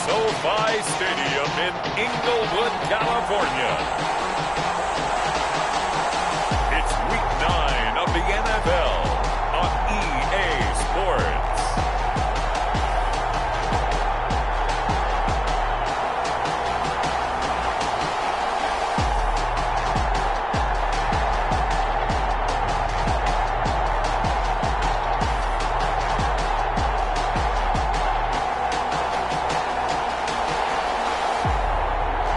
SoFi Stadium in Inglewood, California. It's Week 9 of the NFL on EA Sports.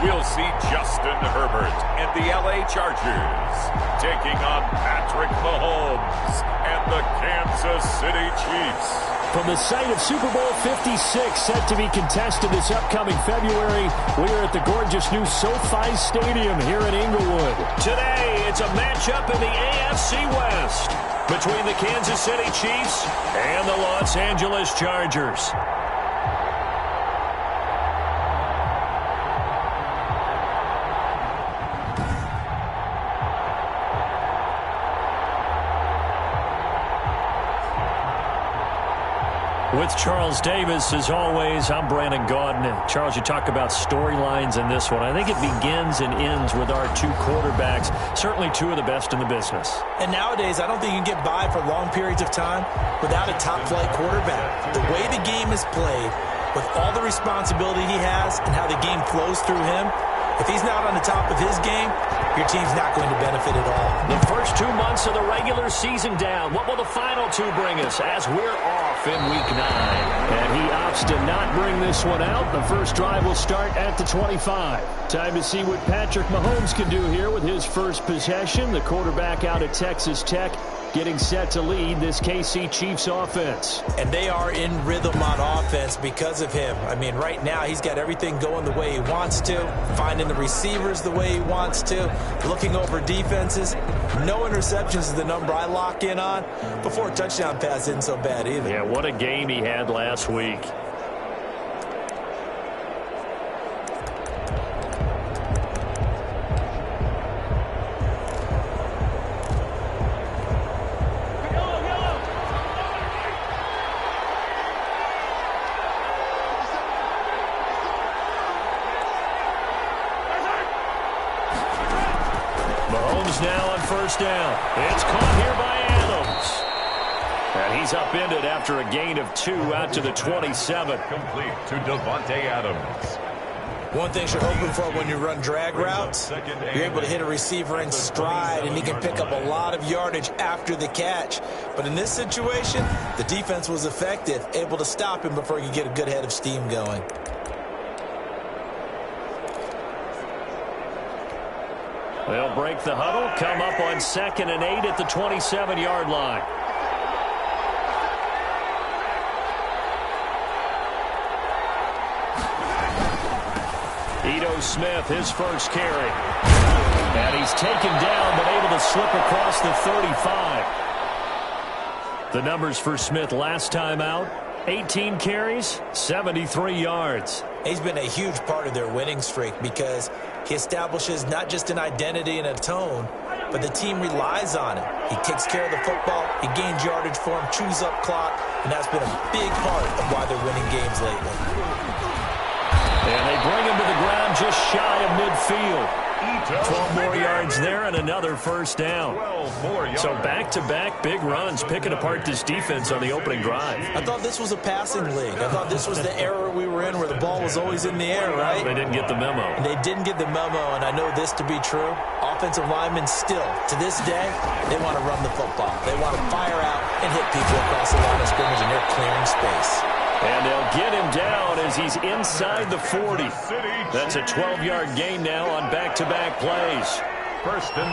We'll see Justin Herbert and the LA Chargers taking on Patrick Mahomes and the Kansas City Chiefs. From the site of Super Bowl 56, set to be contested this upcoming February, we are at the gorgeous new SoFi Stadium here in Inglewood. Today, it's a matchup in the AFC West between the Kansas City Chiefs and the Los Angeles Chargers. With Charles Davis, as always, I'm Brandon Gaudin. Charles, you talk about storylines in this one. I think it begins and ends with our two quarterbacks, certainly two of the best in the business. And nowadays, I don't think you can get by for long periods of time without a top-flight quarterback. The way the game is played, with all the responsibility he has and how the game flows through him, if he's not on the top of his game, your team's not going to benefit at all. The first 2 months of the regular season down. What will the final two bring us as we're off in Week 9? And he opts to not bring this one out. The first drive will start at the 25. Time to see what Patrick Mahomes can do here with his first possession. The quarterback out at Texas Tech getting set to lead this KC Chiefs offense. And they are in rhythm on offense because of him. I mean, right now, he's got everything going the way he wants to, finding the receivers the way he wants to, looking over defenses. No interceptions is the number I lock in on. Before a touchdown pass isn't so bad either. Yeah, what a game he had last week. Now on first down. It's caught here by Adams. And he's upended after a gain of 2 out to the 27. Complete to Devontae Adams. One thing you're hoping for when you run drag routes, you're able to hit a receiver in stride, and he can pick up a lot of yardage after the catch. But in this situation, the defense was effective, able to stop him before he could get a good head of steam going. They'll break the huddle, come up on 2nd and 8 at the 27-yard line. Ito Smith, his first carry. And he's taken down, but able to slip across the 35. The numbers for Smith last time out, 18 carries, 73 yards. He's been a huge part of their winning streak because he establishes not just an identity and a tone, but the team relies on him. He takes care of the football, he gains yardage for him, chews up clock, and that's been a big part of why they're winning games lately. And they bring him to the ground just shy of midfield. 12 more yards there and another first down. So back-to-back big runs, picking apart this defense on the opening drive. I thought this was a passing league. I thought this was the era we were in where the ball was always in the air, right? They didn't get the memo. And they didn't get the memo, and I know this to be true. Offensive linemen still, to this day, they want to run the football. They want to fire out and hit people across the line of scrimmage, and they're clearing space. And they'll get him down as he's inside the 40. That's a 12-yard gain now on back-to-back plays.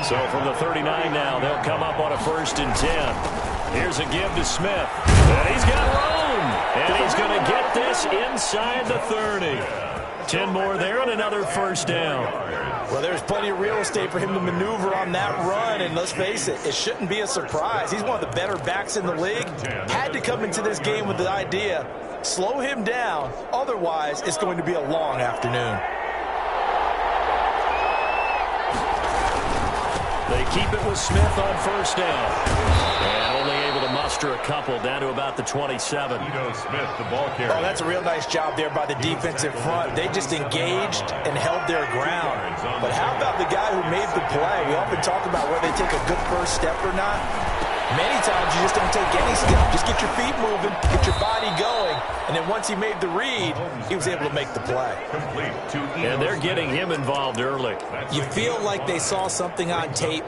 So from the 39 now, they'll come up on a 1st and 10. Here's a give to Smith. And he's got room. And he's going to get this inside the 30. 10 more there and another first down. Well, there's plenty of real estate for him to maneuver on that run, and let's face it, it shouldn't be a surprise. He's one of the better backs in the league. Had to come into this game with the idea, slow him down, otherwise it's going to be a long afternoon. They keep it with Smith on first down. And only able to muster extra couple down to about the 27. Smith, the ball carrier. Oh, that's a real nice job there by the defensive front. They just engaged and held their ground. But how about the guy who made the play? We often talk about whether they take a good first step or not. Many times you just don't take any step. Just get your feet moving, get your body going, and then once he made the read, he was able to make the play. And they're getting him involved early. You feel like they saw something on tape,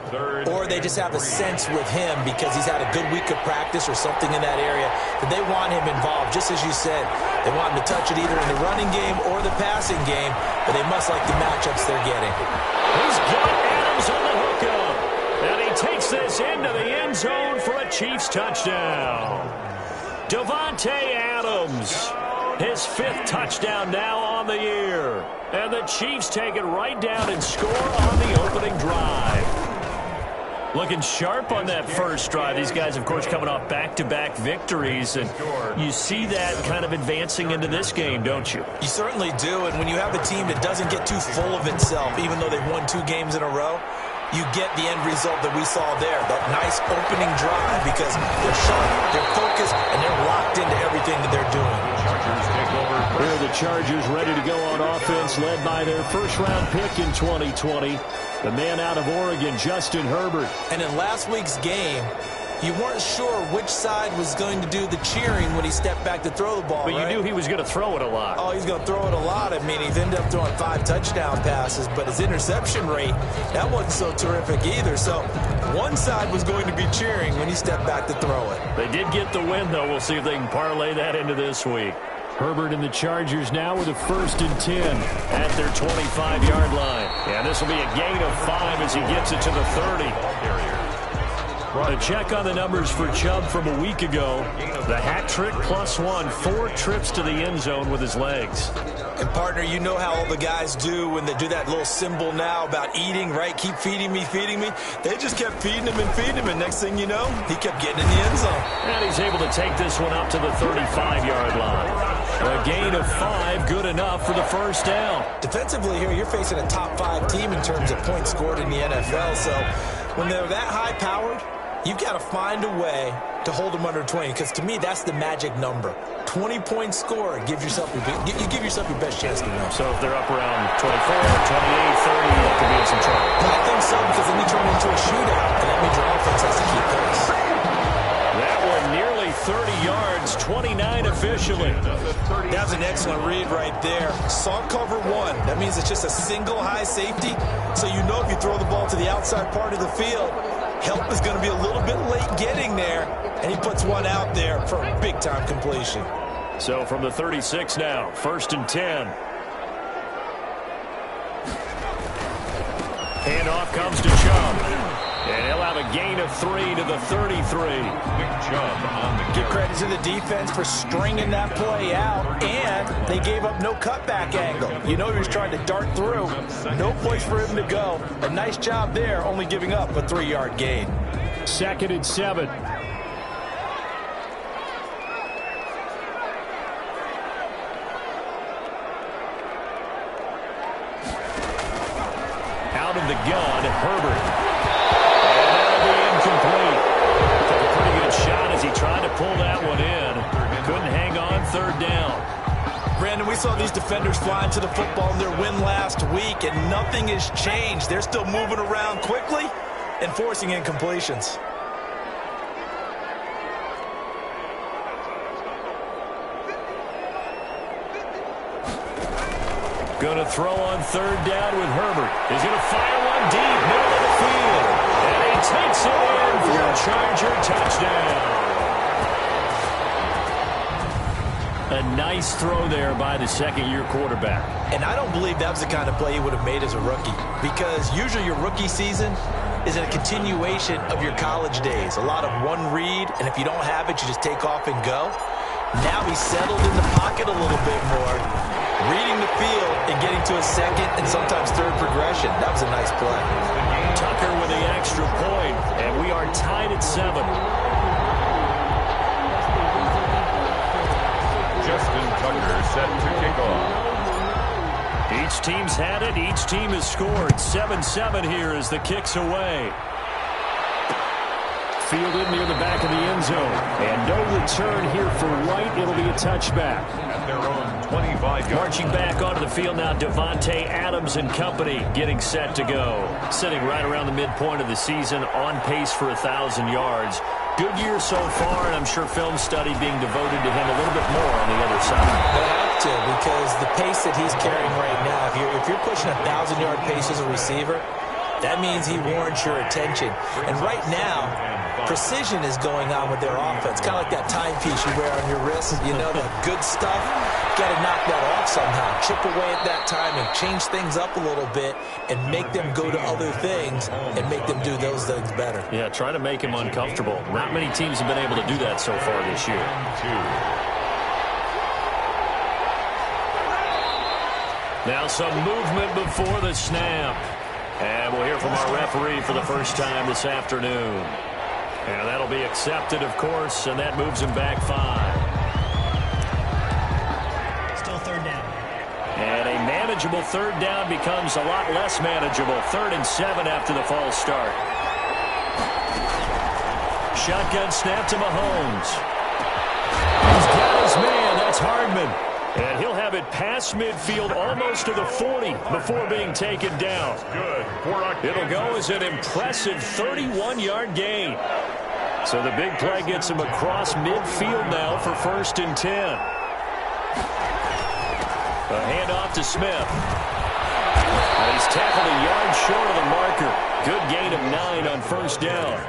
or they just have a sense with him because he's had a good week of practice or something in that area that they want him involved. Just as you said, they want him to touch it either in the running game or the passing game, but they must like the matchups they're getting. He's got Adams on the hookup. And he takes this into the end zone for a Chiefs touchdown. Davante Adams, his 5th touchdown now on the year. And the Chiefs take it right down and score on the opening drive. Looking sharp on that first drive. These guys, of course, coming off back-to-back victories. And you see that kind of advancing into this game, don't you? You certainly do. And when you have a team that doesn't get too full of itself, even though they've won 2 games in a row, you get the end result that we saw there, that nice opening drive, because they're sharp, they're focused, and they're locked into everything that they're doing. Chargers take over. Here are the Chargers ready to go on offense, led by their first-round pick in 2020, the man out of Oregon, Justin Herbert. And in last week's game, you weren't sure which side was going to do the cheering when he stepped back to throw the ball, But right? you knew he was going to throw it a lot. Oh, he's going to throw it a lot. I mean, he's ended up throwing 5 touchdown passes, but his interception rate, that wasn't so terrific either. So one side was going to be cheering when he stepped back to throw it. They did get the win, though. We'll see if they can parlay that into this week. Herbert and the Chargers now with a 1st and 10 at their 25-yard line. And this will be a gain of 5 as he gets it to the 30. A check on the numbers for Chubb from a week ago. The hat trick +1, 4 trips to the end zone with his legs. And, partner, you know how all the guys do when they do that little symbol now about eating, right? Keep feeding me, feeding me. They just kept feeding him and feeding him, and next thing you know, he kept getting in the end zone. And he's able to take this one up to the 35-yard line. A gain of 5, good enough for the first down. Defensively here, you're facing a top 5 team in terms of points scored in the NFL, so when they're that high-powered, you've got to find a way to hold them under 20, because to me, that's the magic number. 20 points scored, you give yourself your best chance to win. So if they're up around 24, 28, 30, that could be in some trouble. I think so, because then you turn it into a shootout, and that means your offense has to keep pace. That one nearly 30 yards, 29 officially. That was an excellent read right there. Saw cover 1. That means it's just a single high safety, so you know if you throw the ball to the outside part of the field, help is going to be a little bit late getting there, and he puts one out there for a big-time completion. So from the 36 now, 1st and 10. Handoff comes to Chubb. And he'll have a gain of 3 to the 33. Big Chubb on the Give credit to the defense for stringing that play out, and they gave up no cutback angle. You know he was trying to dart through. No place for him to go. A nice job there, only giving up a 3-yard gain. 2nd and 7. Out of the gun, Herbert. Shot as he tried to pull that one in. Couldn't hang on, 3rd down. Brandon, we saw these defenders flying to the football in their win last week, and nothing has changed. They're still moving around quickly and forcing incompletions. Going to throw on 3rd down with Herbert. He's going to fire one deep, middle of the field. And he takes it in for a Charger touchdown. A nice throw there by the 2nd-year quarterback. And I don't believe that was the kind of play he would have made as a rookie, because usually your rookie season is a continuation of your college days. A lot of one read, and if you don't have it, you just take off and go. Now he's settled in the pocket a little bit more, reading the field and getting to a 2nd and sometimes 3rd progression. That was a nice play. Tucker with the extra point, and we are tied at 7. Justin Tucker set to kick off. Each team's had it. Each team has scored. 7-7 here as the kick's away. fielded near the back of the end zone. And no return here for White. It'll be a touchback. At their own 25 yards. Marching back onto the field now, Devontae Adams and company getting set to go. Sitting right around the midpoint of the season, on pace for 1,000 yards. Good year so far, and I'm sure film study being devoted to him a little bit more on the other side. They have to, because the pace that he's carrying right now, if you're pushing 1,000-yard pace as a receiver, that means he warrants your attention. And right now, precision is going on with their offense. Kind of like that timepiece you wear on your wrist. You know, that good stuff. Got to knock that off somehow. Chip away at that time and change things up a little bit and make them go to other things and make them do those things better. Yeah, try to make him uncomfortable. Not many teams have been able to do that so far this year. Now some movement before the snap. And we'll hear from our referee for the first time this afternoon. And that'll be accepted, of course, and that moves him back 5. Still third down. And a manageable third down becomes a lot less manageable. 3rd and 7 after the false start. Shotgun snap to Mahomes. He's got his man. That's Hardman. And he'll have it past midfield almost to the 40 before being taken down. It'll go as an impressive 31-yard gain. So the big play gets him across midfield now for 1st and 10. A handoff to Smith. And he's tackled a yard short of the marker. Good gain of 9 on 1st down.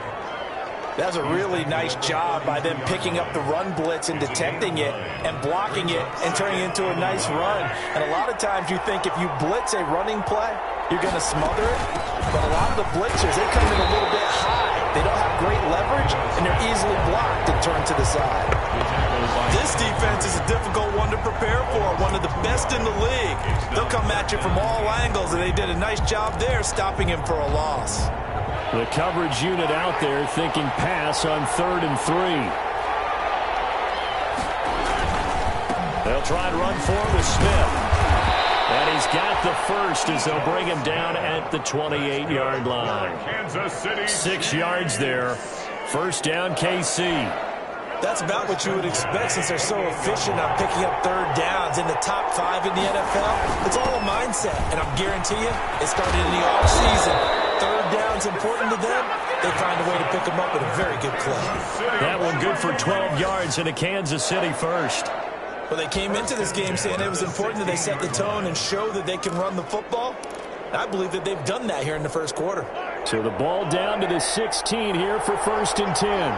That's a really nice job by them picking up the run blitz and detecting it and blocking it and turning it into a nice run. And a lot of times you think if you blitz a running play, you're going to smother it. But a lot of the blitzers, they come in a little bit high. They don't have great leverage, and they're easily blocked and turned to the side. This defense is a difficult one to prepare for, one of the best in the league. They'll come at you from all angles, and they did a nice job there stopping him for a loss. The coverage unit out there thinking pass on 3rd and 3. They'll try and run forward with Smith. And he's got the first as they'll bring him down at the 28-yard line. 6 yards there. 1st down, KC. That's about what you would expect since they're so efficient on picking up third downs in the top 5 in the NFL. It's all a mindset, and I'm guaranteeing you it started in the offseason. Third down's important to them. They find a way to pick them up with a very good play. That one good for 12 yards in a Kansas City first. Well, they came into this game saying it was important that they set the tone and show that they can run the football. I believe that they've done that here in the first quarter. So the ball down to the 16 here for 1st and 10.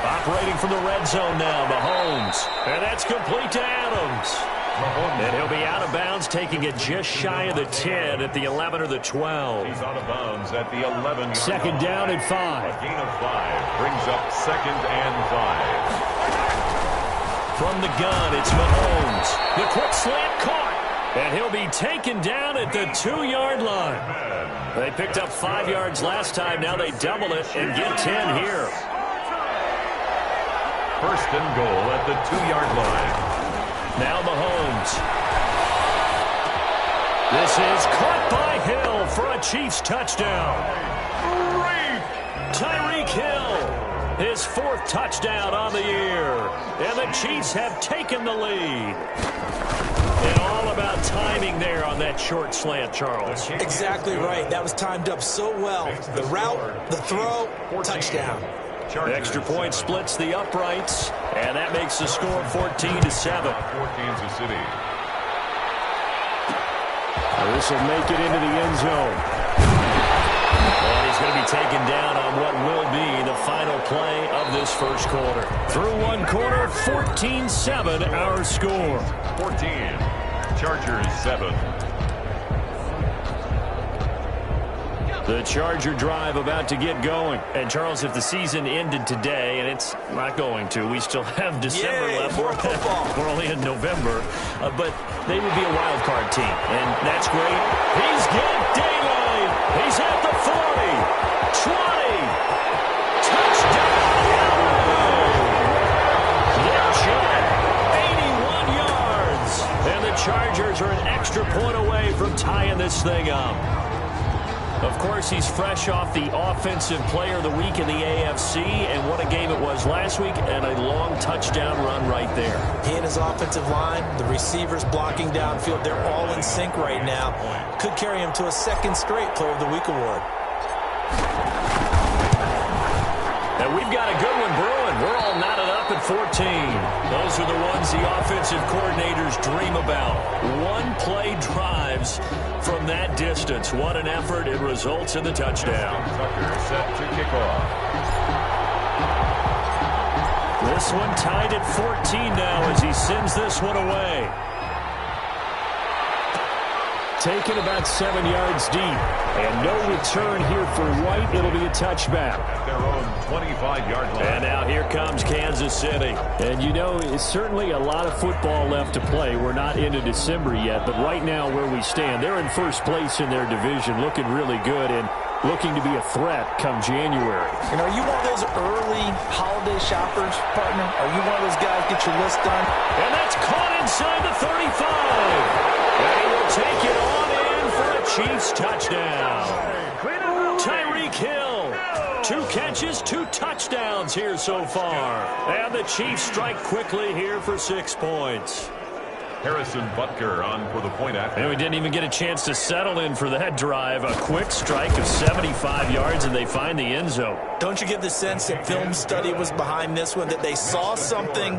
Operating from the red zone now, Mahomes. And that's complete to Adams. And he'll be out of bounds, taking it just shy of the 10 at the 11 or the 12. He's out of bounds at the 11. 2nd down and 5. A gain of 5 brings up 2nd and 5. From the gun, it's Mahomes. The quick slant caught. And he'll be taken down at the 2-yard line. They picked up 5 yards last time. Now they double it and get 10 here. 1st and goal at the 2-yard line. Now Mahomes. This is caught by Hill for a Chiefs touchdown. Tyreek Hill, his 4th touchdown on the year. And the Chiefs have taken the lead. And all about timing there on that short slant, Charles. Exactly right. That was timed up so well. The route, the throw, touchdown. Extra point splits the uprights, and that makes the score 14-7. For Kansas City. This will make it into the end zone. And he's going to be taken down on what will be the final play of this first quarter. Through one quarter, 14-7 our score. 14. Chargers 7. The Charger drive about to get going. And, Charles, if the season ended today, and it's not going to, we still have December left. We're only in November. But they would be a wild card team, and that's great. He's got daylight. He's at the 40, 20. Touchdown, Get shot. 81 yards. And the Chargers are an extra point away from tying this thing up. Of course, he's fresh off the Offensive Player of the Week in the AFC, and what a game it was last week, and a long touchdown run right there. He and his offensive line, the receivers blocking downfield, they're all in sync right now. Could carry him to a second straight Player of the Week award. And we've got a good one brewing. We're all knotted up at 14. Those are the ones the offensive coordinators dream about. One-play drives from that distance. What an effort. It results in the touchdown. Tucker set to kick off. This one tied at 14 now as he sends this one away. Taken about 7 yards deep. And no return here for White. It'll be a touchback. At their own 25-yard line. And now here comes Kansas City. And you know, it's certainly a lot of football left to play. We're not into December yet, but right now where we stand, they're in first place in their division, looking really good and looking to be a threat come January. And are you one of those early holiday shoppers, partner? Are you one of those guys get your list done? And that's caught inside the 35. And he will take it on in for a Chiefs touchdown. Tyreek Hill, 2 catches, 2 touchdowns here so far. And the Chiefs strike quickly here for 6 points. Harrison Butker on for the point after. And we didn't even get a chance to settle in for that drive. A quick strike of 75 yards, and they find the end zone. Don't you get the sense that film study was behind this one, that they saw something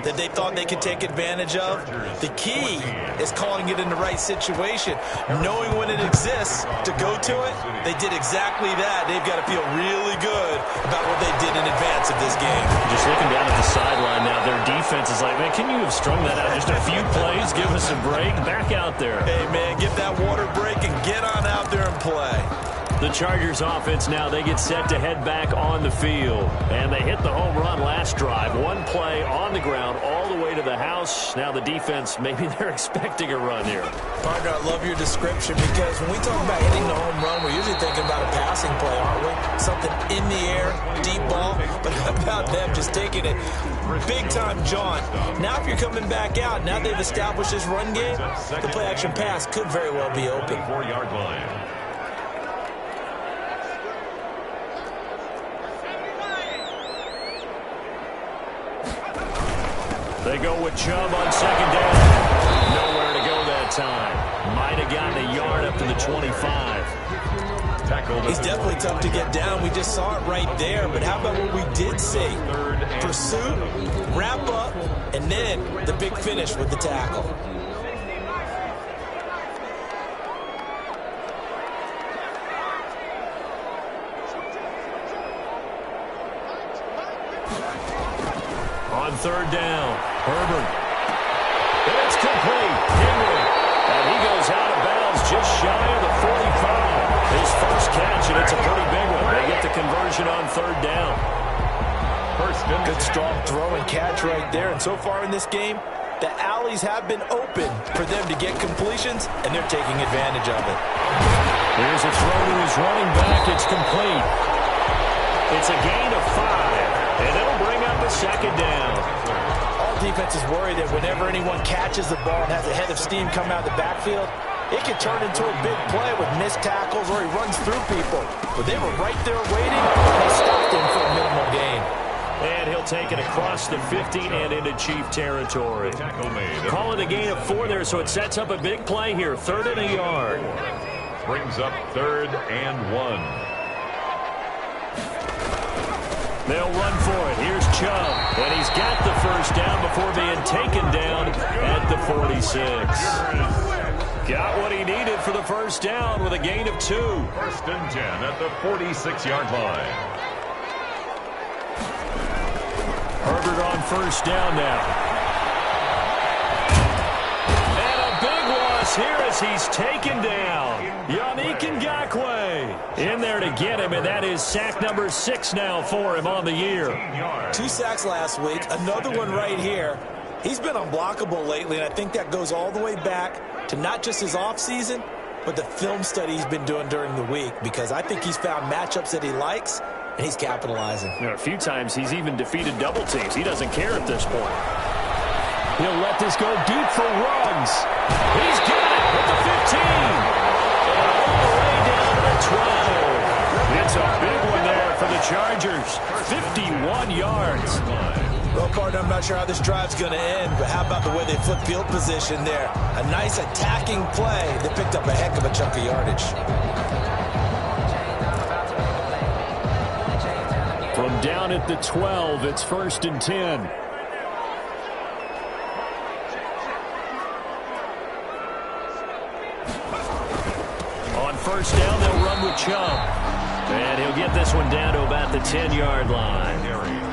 that they thought they could take advantage of? The key is calling it in the right situation, knowing when it exists to go to it. They did exactly that. They've got to feel really good about what they did in advance of this game. Just looking down at the sideline now, their defense is like, man, can you have strung that out just a few plays? Give us a break. Back out there. Hey, man, get that water break and get on out there and play. The Chargers offense now, they get set to head back on the field. And they hit the home run last drive. One play on the ground all the way to the house. Now the defense, maybe they're expecting a run here. Partner, I love your description because when we talk about hitting the home run, we're usually thinking about a passing play, aren't we? Something in the air, deep ball. But how about them just taking it big-time jaunt? Now if you're coming back out, now they've established this run game, the play-action pass could very well be open. 4-yard line. They go with Chubb on second down. Nowhere to go that time. Might have gotten a yard up to the 25. He's definitely tough to get down. We just saw it right there. But how about what we did see? Pursuit, wrap up, and then the big finish with the tackle. On third down, Herbert. And it's complete. Henry. And he goes out of bounds just shy of the 45. His first catch, and it's a pretty big one. They get the conversion on third down. Good strong throw and catch right there. And so far in this game, the alleys have been open for them to get completions, and they're taking advantage of it. Here's a throw to his running back. It's complete. It's a gain of 5, and it'll bring up a second down. All defenses worry that whenever anyone catches the ball and has a head of steam come out of the backfield, it can turn into a big play with missed tackles or he runs through people. But they were right there waiting, and they stopped him for a minimal gain. And he'll take it across the 50 and into Chief territory. Calling a gain of 4 there, so it sets up a big play here. 3rd and a yard. Brings up 3rd and 1. They'll run for it. Here's Chubb. And he's got the first down before being taken down at the 46. Got what he needed for the first down with a gain of 2. 1st and 10 at the 46-yard line. Herbert on first down now. And a big loss here as he's taken down. Yannick Ngakoue in there to get him, and that is sack number 6 now for him on the year. 2 sacks last week, another one right here. He's been unblockable lately, and I think that goes all the way back to not just his offseason, but the film study he's been doing during the week, because I think he's found matchups that he likes, and he's capitalizing. You know, a few times he's even defeated double teams. He doesn't care at this point. He'll let this go deep for Ruggs. He's got it at the 15. And all the way down to the 12. 31 yards. Well, partner, I'm not sure how this drive's going to end, but how about the way they flip field position there? A nice attacking play. They picked up a heck of a chunk of yardage. From down at the 12, it's 1st and 10. On 1st down, they'll run with Chubb. And he'll get this one down to about the 10-yard line.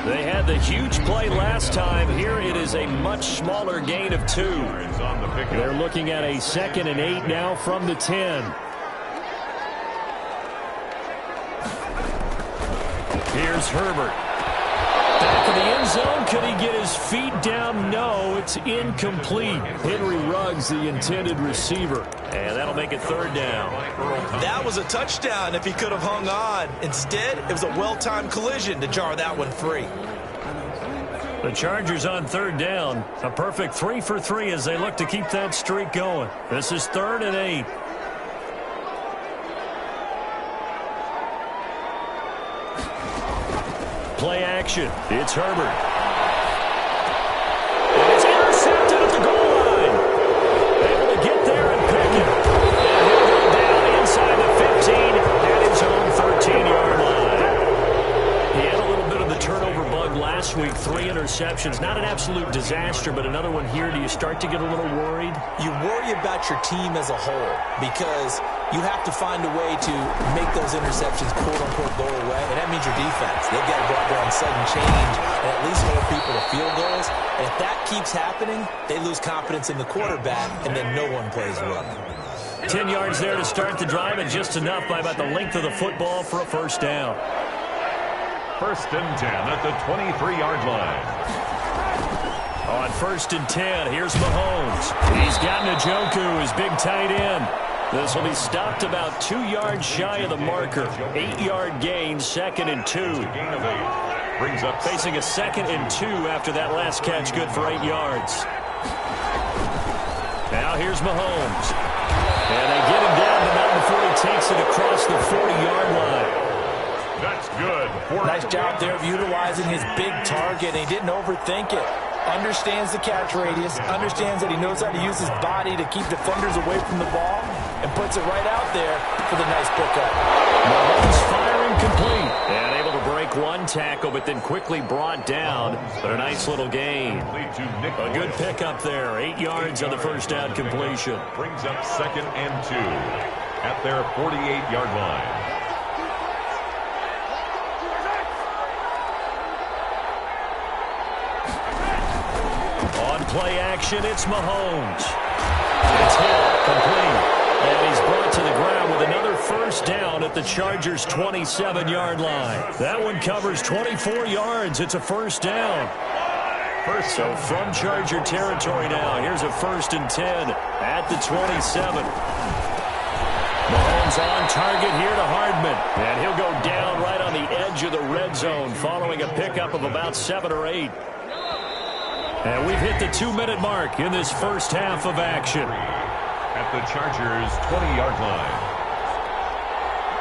They had the huge play last time. Here it is a much smaller gain of 2. They're looking at a 2nd and 8 now from the 10. Here's Herbert. Back of the end zone. Could he get his feet down? No, it's incomplete. Henry Ruggs, the intended receiver. And that'll make it 3rd down. That was a touchdown if he could have hung on. Instead, it was a well-timed collision to jar that one free. The Chargers on 3rd down. A perfect 3 for 3 as they look to keep that streak going. This is 3rd and 8. Play action. It's Herbert. And it's intercepted at the goal line. Able to get there and pick it. And he'll go down inside the 15 at his own 13-yard line. He had a little bit of the turnover bug last week. 3 interceptions. Not an absolute disaster, but another one here. Do you start to get a little worried? You worry about your team as a whole because you have to find a way to make those interceptions, quote-unquote, go away, and that means your defense. They've got to go out there on sudden change and at least hold people to field goals. And if that keeps happening, they lose confidence in the quarterback, and then no one plays well. 10 yards there to start the drive, and just enough by about the length of the football for a 1st down. 1st and 10 at the 23-yard line. On 1st and 10, here's Mahomes. He's got Njoku, his big tight end. This will be stopped about 2 yards shy of the marker. 8-yard gain, 2nd and 2. Brings up facing a 2nd and 2 after that last catch, good for 8 yards. Now here's Mahomes. And they get him down to about before he takes it across the 40-yard line. That's good. Nice job there of utilizing his big target, and he didn't overthink it. Understands the catch radius, understands that he knows how to use his body to keep defenders away from the ball, and puts it right out there for the nice pickup. Mahomes firing complete. And able to break one tackle, but then quickly brought down. But a nice little gain. A good pickup there. 8 yards on the 1st down completion. Brings up 2nd and 2 at their 48-yard line. Play action, it's Mahomes. It's hit, complete. And he's brought to the ground with another 1st down at the Chargers' 27-yard line. That one covers 24 yards. It's a 1st down. So from Charger territory now, here's a 1st and 10 at the 27. Mahomes on target here to Hardman. And he'll go down right on the edge of the red zone following a pickup of about 7 or 8. And we've hit the 2-minute mark in this 1st half of action. At the Chargers' 20-yard line.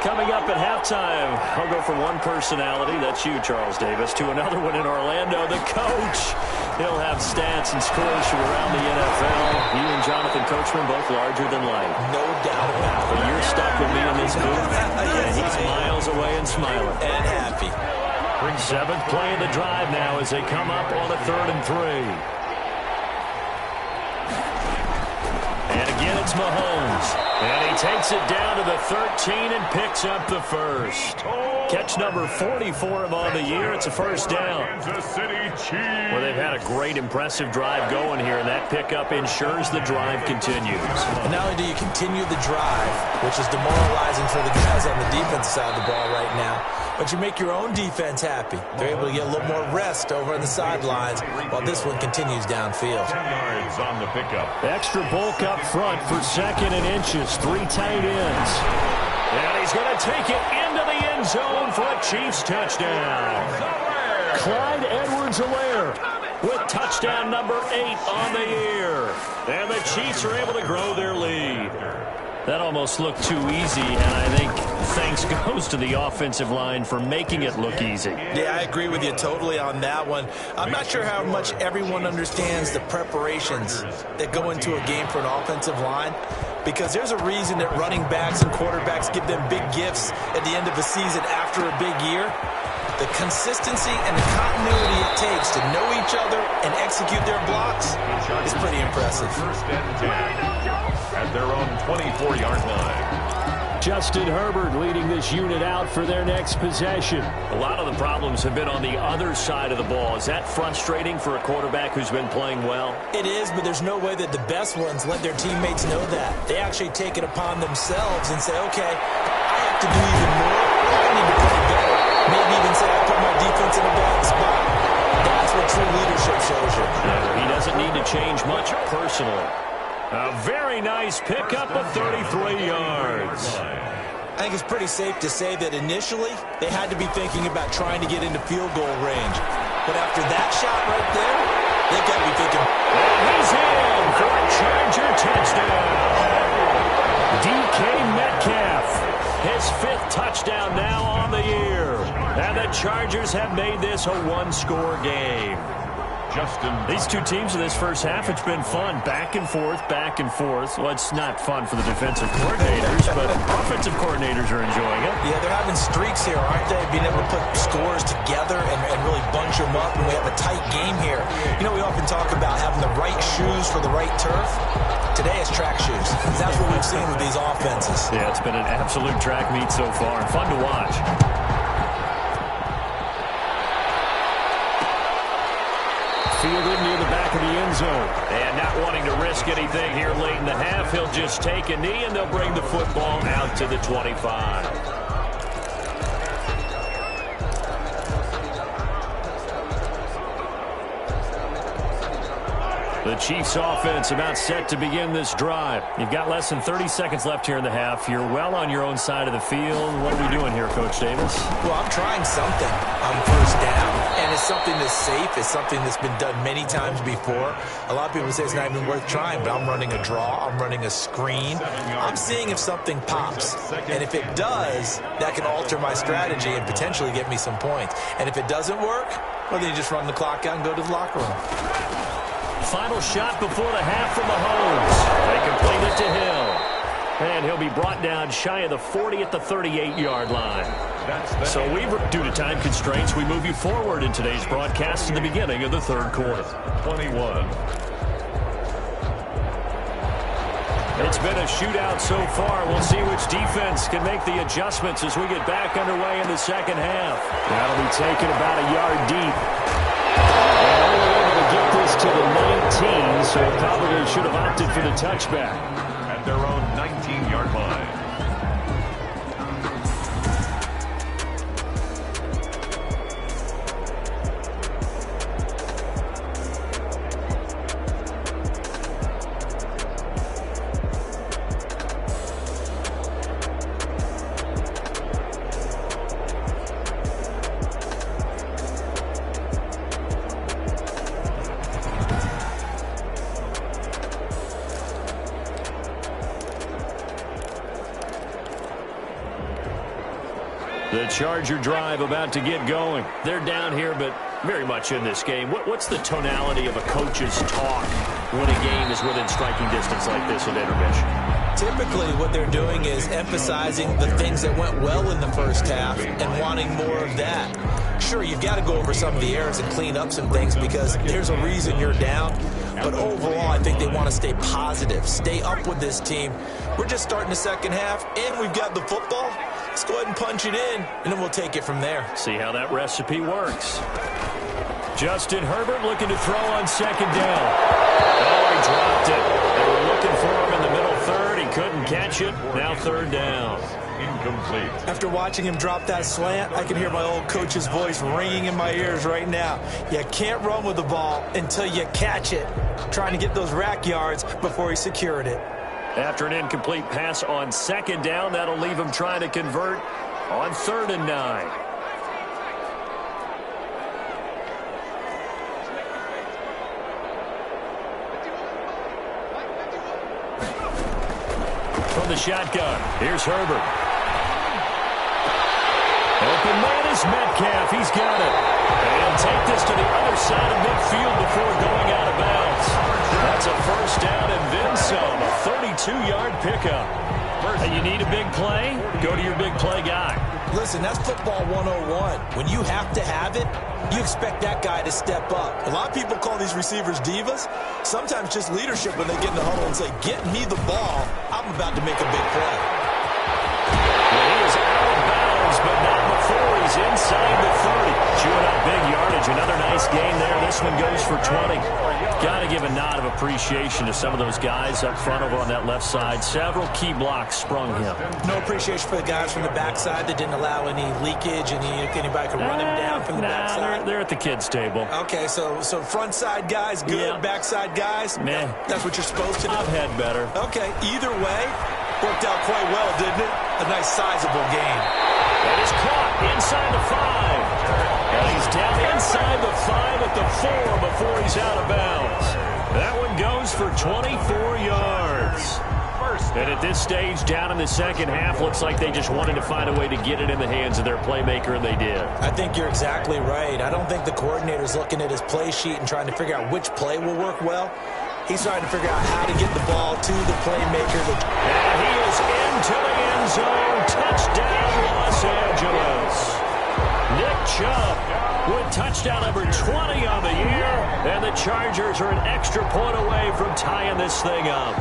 Coming up at halftime, I'll go from one personality, that's you, Charles Davis, to another one in Orlando, the coach. He'll have stats and scores from around the NFL. You and Jonathan Coachman both larger than life. No doubt about it. But you're stuck with me in this booth, and he's miles away and smiling. And happy. 7th play of the drive now as they come up on a 3rd and 3. And again, it's Mahomes. And he takes it down to the 13 and picks up the 1st. Catch number 40 for him on the year. It's a 1st down. Well, they've had a great, impressive drive going here, and that pickup ensures the drive continues. And not only do you continue the drive, which is demoralizing for the guys on the defensive side of the ball right now, but you make your own defense happy. They're able to get a little more rest over on the sidelines while this one continues downfield. 10 yards on the pickup. Extra bulk up front for 2nd and inches. 3 tight ends. And he's going to take it into the end zone for a Chiefs touchdown. Clyde Edwards-Helaire with touchdown number 8 on the year. And the Chiefs are able to grow their lead. That almost looked too easy, and I think thanks goes to the offensive line for making it look easy. Yeah, I agree with you totally on that one. I'm not sure how much everyone understands the preparations that go into a game for an offensive line, because there's a reason that running backs and quarterbacks give them big gifts at the end of a season after a big year. The consistency and the continuity it takes to know each other and execute their blocks is pretty impressive. First and 10 at their own 24-yard line. Justin Herbert leading this unit out for their next possession. A lot of the problems have been on the other side of the ball. Is that frustrating for a quarterback who's been playing well? It is, but there's no way that the best ones let their teammates know that. They actually take it upon themselves and say, okay, I have to do even more. I need to play better. Maybe even say I put my defense in a bad spot. That's what true leadership shows you. He doesn't need to change much personally. A very nice pickup of 33 yards. I think it's pretty safe to say that initially they had to be thinking about trying to get into field goal range. But after that shot right there, they've got to be thinking. And he's in for a Charger touchdown. DK Metcalf, his 5th touchdown now on the year. And the Chargers have made this a one-score game. These two teams in this first half, it's been fun. Back and forth, back and forth. Well, it's not fun for the defensive coordinators, but offensive coordinators are enjoying it. Yeah, they're having streaks here, aren't they? Being able to put scores together and really bunch them up, and we have a tight game here. You know, we often talk about having the right shoes for the right turf. Today it's track shoes. That's what we've seen with these offenses. Yeah, it's been an absolute track meet so far, and fun to watch. Fielded near the back of the end zone. And not wanting to risk anything here late in the half, he'll just take a knee, and they'll bring the football out to the 25. The Chiefs offense about set to begin this drive. You've got less than 30 seconds left here in the half. You're well on your own side of the field. What are we doing here, Coach Davis? Well, I'm trying something on first down, and it's something that's safe. It's something that's been done many times before. A lot of people say it's not even worth trying, but I'm running a draw. I'm running a screen. I'm seeing if something pops, and if it does, that can alter my strategy and potentially get me some points. And if it doesn't work, well, then you just run the clock out and go to the locker room. Final shot before the half from Mahomes. They complete it to Hill. And he'll be brought down shy of the 40 at the 38-yard line. So due to time constraints, we move you forward in today's broadcast to the beginning of the third quarter. 21. It's been a shootout so far. We'll see which defense can make the adjustments as we get back underway in the second half. That'll be taken about a yard deep. And only able to get this to the 19, so probably should have opted for the touchback. At their own 19-yard line. The Charger drive about to get going. They're down here, but very much in this game. What's the tonality of a coach's talk when a game is within striking distance like this at intermission? Typically, what they're doing is emphasizing the things that went well in the first half and wanting more of that. Sure, you've got to go over some of the errors and clean up some things because there's a reason you're down. But overall, I think they want to stay positive, stay up with this team. We're just starting the second half, and we've got the football. Let's go ahead and punch it in, and then we'll take it from there. See how that recipe works. Justin Herbert looking to throw on second down. Oh, he dropped it. They were looking for him in the middle third. He couldn't catch it. Now third down. Incomplete. After watching him drop that slant, I can hear my old coach's voice ringing in my ears right now. You can't run with the ball until you catch it. Trying to get those rack yards before he secured it. After an incomplete pass on second down, that'll leave him trying to convert on 3rd and 9. From the shotgun. Here's Herbert. Open man is Metcalf. He's got it. And take this to the other side of midfield before going out of bounds. That's a first down and then some. A 32-yard pickup. Hey, you need a big play? Go to your big play guy. Listen, that's football 101. When you have to have it, you expect that guy to step up. A lot of people call these receivers divas. Sometimes just leadership when they get in the huddle and say, get me the ball. I'm about to make a big play. Well, he is out of bounds, but not before he's inside the 30. Chewing up big yardage. Another nice gain there. This one goes for 20. Got to give a nod of appreciation to some of those guys up front over on that left side. Several key blocks sprung him. No appreciation for the guys from the backside that didn't allow any leakage, and anybody could run him down from the backside. They're at the kids' table. Okay, so front side guys, good. Yeah. Backside guys, meh. That's what you're supposed to do. I've had better. Okay, either way, worked out quite well, didn't it? A nice sizable gain. That is caught inside the 5. And he's down inside the 5 at the 4 before he's out of bounds. That one goes for 24 yards. And at this stage, down in the second half, looks like they just wanted to find a way to get it in the hands of their playmaker, and they did. I think you're exactly right. I don't think the coordinator's looking at his play sheet and trying to figure out which play will work well. He's trying to figure out how to get the ball to the playmaker. And he is into the end zone. Touchdown, Los Angeles. Nick Chubb with touchdown number 20 on the year. And the Chargers are an extra point away from tying this thing up.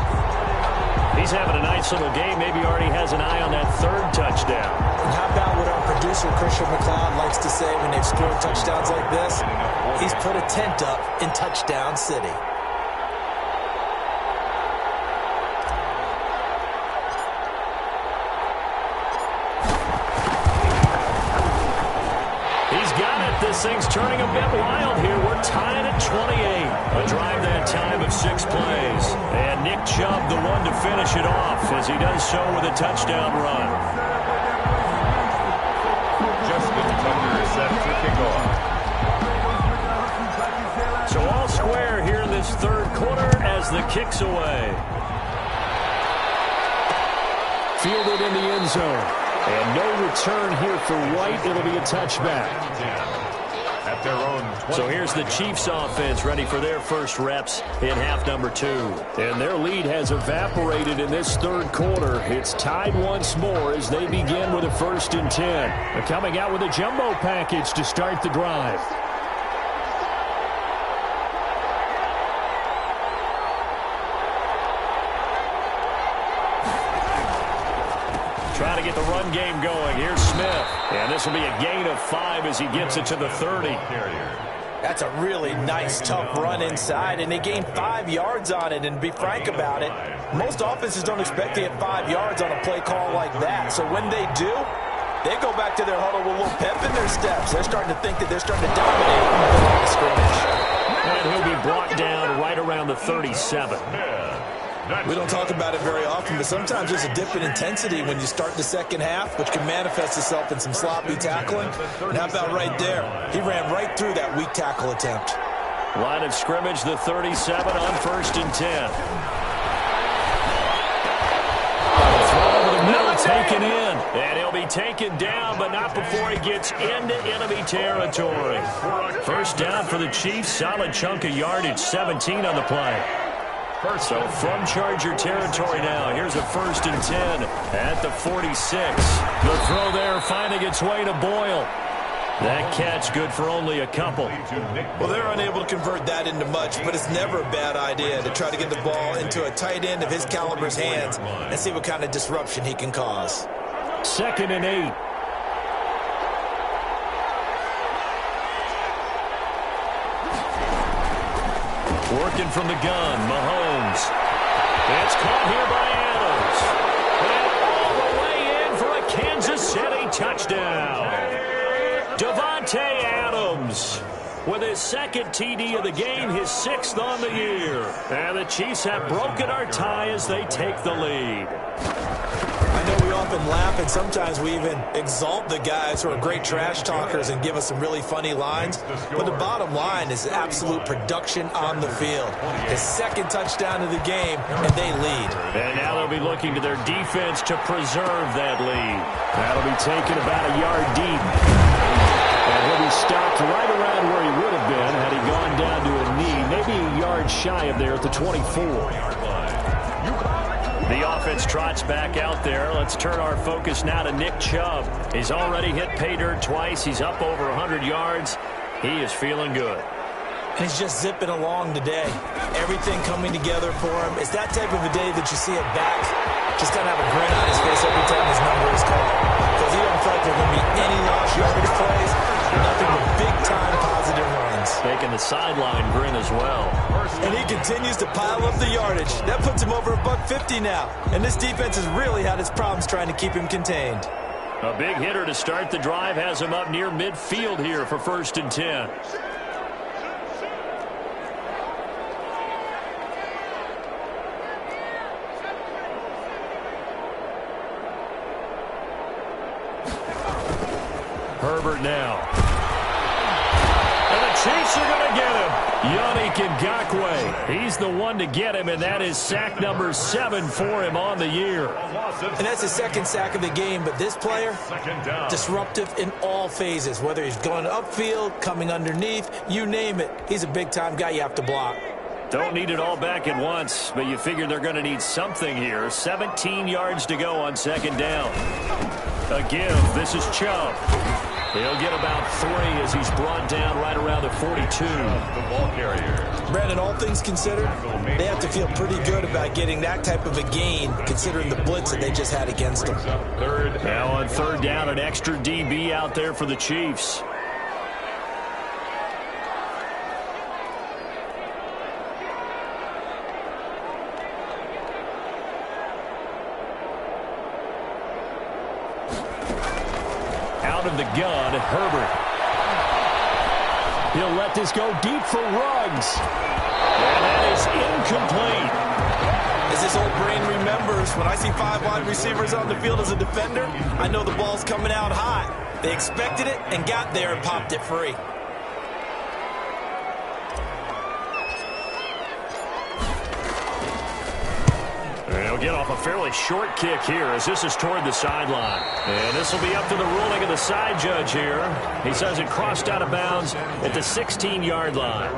He's having a nice little game. Maybe already has an eye on that third touchdown. And how about what our producer, Christian McLeod, likes to say when they've scored touchdowns like this? He's put a tent up in Touchdown City. This thing's turning a bit wild here. We're tied at 28. A drive that time of 6 plays. And Nick Chubb, the one to finish it off, as he does so with a touchdown run. Justin Tucker is set to kick off. So all square here in this third quarter as the kick's away. Fielded in the end zone. And no return here for White. It'll be a touchback. At their own 20. So here's the Chiefs offense ready for their first reps in half number 2. And their lead has evaporated in this third quarter. It's tied once more as they begin with a 1st and 10. They're coming out with a jumbo package to start the drive. Trying to get the run game going. Here's Smith. And this will be a gain of 5 as he gets it to the 30. That's a really nice, tough run inside, and they gained 5 yards on it. And to be frank about it, most offenses don't expect to get 5 yards on a play call like that. So when they do, they go back to their huddle with a little pep in their steps. They're starting to think that they're starting to dominate the line of scrimmage. And he'll be brought down right around the 37. We don't talk about it very often, but sometimes there's a dip in intensity when you start the second half, which can manifest itself in some sloppy tackling. And how about right there? He ran right through that weak tackle attempt. Line of scrimmage, the 37 on 1st and 10. Throw over the middle, taken in. And he'll be taken down, but not before he gets into enemy territory. First down for the Chiefs. Solid chunk of yardage, 17 on the play. So from Charger territory now, here's a 1st and 10 at the 46. The throw there finding its way to Boyle. That catch good for only a couple. Well, they're unable to convert that into much, but it's never a bad idea to try to get the ball into a tight end of his caliber's hands and see what kind of disruption he can cause. 2nd and 8. Working from the gun, Mahomes. It's caught here by Adams. And all the way in for a Kansas City touchdown. Devontae Adams with his 2nd TD of the game, his 6th on the year. And the Chiefs have broken our tie as they take the lead. I know we all and laugh, and sometimes we even exalt the guys who are great trash talkers and give us some really funny lines. But the bottom line is absolute production on the field. His second touchdown of the game, and they lead. And now they'll be looking to their defense to preserve that lead. That'll be taken about a yard deep. And he'll be stopped right around where he would have been had he gone down to a knee, maybe a yard shy of there at the 24. The offense trots back out there. Let's turn our focus now to Nick Chubb. He's already hit pay dirt twice. He's up over 100 yards. He is feeling good. And he's just zipping along today. Everything coming together for him. It's that type of a day that you see a back just kind of have a grin on his face every time his number is called. Because he doesn't feel like there are going to be any lost yardage plays. Nothing but big-time positive runs. Making the sideline grin as well. And he continues to pile up the yardage. That puts him over $150 now. And this defense has really had its problems trying to keep him contained. A big hitter to start the drive has him up near midfield here for 1st and 10. Herbert now. And the Chiefs are going to get him. Yannick Ngakoue. He's the one to get him, and that is sack number 7 for him on the year. And that's his second sack of the game, but this player, disruptive in all phases. Whether he's going upfield, coming underneath, you name it. He's a big-time guy you have to block. Don't need it all back at once, but you figure they're going to need something here. 17 yards to go on 2nd down. A give. This is Chubb. He'll get about 3 as he's brought down right around the 42. The ball carrier. Brandon, all things considered, they have to feel pretty good about getting that type of a gain, considering the blitz that they just had against them. Now on 3rd down, an extra DB out there for the Chiefs. Out of the gun, Herbert. He'll let this go deep for Ruggs. And that is incomplete. As his old brain remembers, when I see 5 wide receivers on the field as a defender, I know the ball's coming out hot. They expected it and got there and popped it free. He'll get off a fairly short kick here as this is toward the sideline. And this will be up to the ruling of the side judge here. He says it crossed out of bounds at the 16-yard line.